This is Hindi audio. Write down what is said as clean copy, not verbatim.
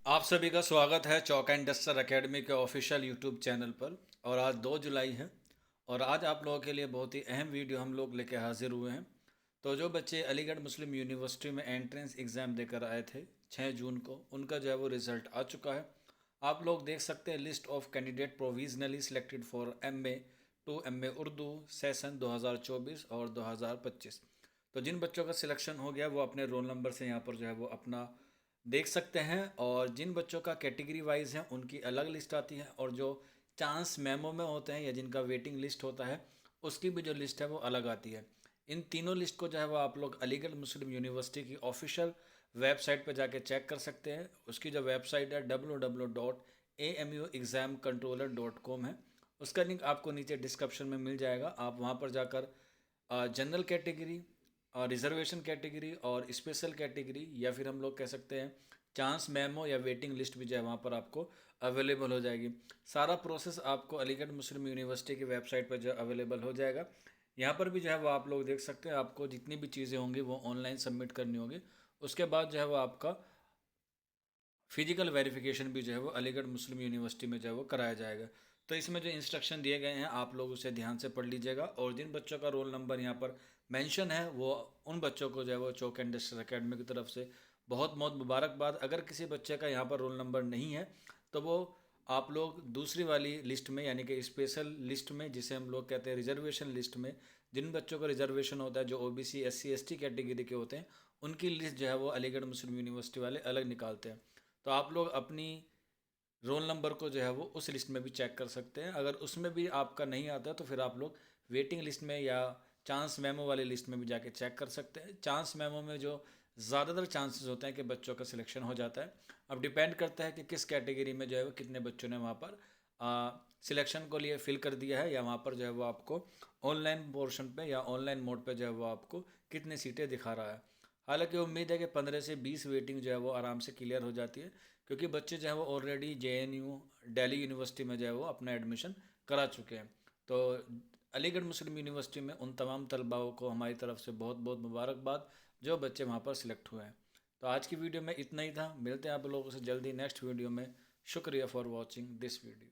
आप सभी का स्वागत है चौक एंड डस्टर एकेडमी के ऑफिशियल यूट्यूब चैनल पर। और आज 2 जुलाई है और आज आप लोगों के लिए बहुत ही अहम वीडियो हम लोग लेके हाजिर हुए हैं। तो जो बच्चे अलीगढ़ मुस्लिम यूनिवर्सिटी में एंट्रेंस एग्ज़ाम देकर आए थे 6 जून को, उनका जो है वो रिज़ल्ट आ चुका है। आप लोग देख सकते हैं list of candidate provisionally selected for MA to MA Urdu session 2024 और 2025। तो जिन बच्चों का सिलेक्शन हो गया वो अपने रोल नंबर से यहाँ पर जो है वो अपना देख सकते हैं। और जिन बच्चों का कैटेगरी वाइज है उनकी अलग लिस्ट आती है, और जो चांस मेमो में होते हैं या जिनका वेटिंग लिस्ट होता है उसकी भी जो लिस्ट है वो अलग आती है। इन तीनों लिस्ट को जो है वो आप लोग अलीगढ़ मुस्लिम यूनिवर्सिटी की ऑफिशियल वेबसाइट पर जाके चेक कर सकते हैं। उसकी जो वेबसाइट है www.amuexamcontroller.com है। उसका लिंक आपको नीचे डिस्क्रिप्शन में मिल जाएगा। आप वहाँ पर जाकर जनरल कैटेगरी, रिजर्वेशन कैटेगरी और स्पेशल कैटेगरी, या फिर हम लोग कह सकते हैं चांस मेमो या वेटिंग लिस्ट भी जो है वहाँ पर आपको अवेलेबल हो जाएगी। सारा प्रोसेस आपको अलीगढ़ मुस्लिम यूनिवर्सिटी की वेबसाइट पर जो अवेलेबल हो जाएगा। यहाँ पर भी जो है वो आप लोग देख सकते हैं, आपको जितनी भी चीज़ें होंगी वो ऑनलाइन सबमिट करनी होगी। उसके बाद जो है वो आपका फिजिकल वेरिफिकेशन भी जो है वो अलीगढ़ मुस्लिम यूनिवर्सिटी में जो है वो कराया जाएगा। तो इसमें जो इंस्ट्रक्शन दिए गए हैं आप लोग उसे ध्यान से पढ़ लीजिएगा। और जिन बच्चों का रोल नंबर यहाँ पर मेंशन है वो उन बच्चों को जो है वो चौक एंड डस्टर अकेडमी की तरफ से बहुत बहुत मुबारकबाद। अगर किसी बच्चे का यहाँ पर रोल नंबर नहीं है तो वो आप लोग दूसरी वाली लिस्ट में यानी कि स्पेशल लिस्ट में, जिसे हम लोग कहते हैं रिजर्वेशन लिस्ट में, जिन बच्चों का रिजर्वेशन होता है जो ओबीसी एससी एसटी कैटेगरी के होते हैं, उनकी लिस्ट जो है वो अलीगढ़ मुस्लिम यूनिवर्सिटी वाले अलग निकालते हैं। तो आप लोग अपनी रोल नंबर को जो है वो उस लिस्ट में भी चेक कर सकते हैं। अगर उसमें भी आपका नहीं आता तो फिर आप लोग वेटिंग लिस्ट में या चांस मेमो वाली लिस्ट में भी जाके चेक कर सकते हैं। चांस मेमो में जो ज़्यादातर चांसेस होते हैं कि बच्चों का सिलेक्शन हो जाता है। अब डिपेंड करता है कि किस कैटेगरी में जो है वो कितने बच्चों ने वहाँ पर सिलेक्शन को लिए फिल कर दिया है, या वहाँ पर जो है वो आपको ऑनलाइन पोर्शन पे या ऑनलाइन मोड पे जो है वो आपको कितनी सीटें दिखा रहा है। हालांकि उम्मीद है कि 15 से 20 वेटिंग जो है वो आराम से क्लियर हो जाती है, क्योंकि बच्चे जो है वो ऑलरेडी जेएनयू दिल्ली यूनिवर्सिटी में जो है वो अपना एडमिशन करा चुके हैं। तो अलीगढ़ मुस्लिम यूनिवर्सिटी में उन तमाम तलबाओं को हमारी तरफ से बहुत बहुत मुबारकबाद जो बच्चे वहाँ पर सिलेक्ट हुए हैं। तो आज की वीडियो में इतना ही था। मिलते हैं आप लोगों से जल्दी नेक्स्ट वीडियो में। शुक्रिया फॉर वॉचिंग दिस वीडियो।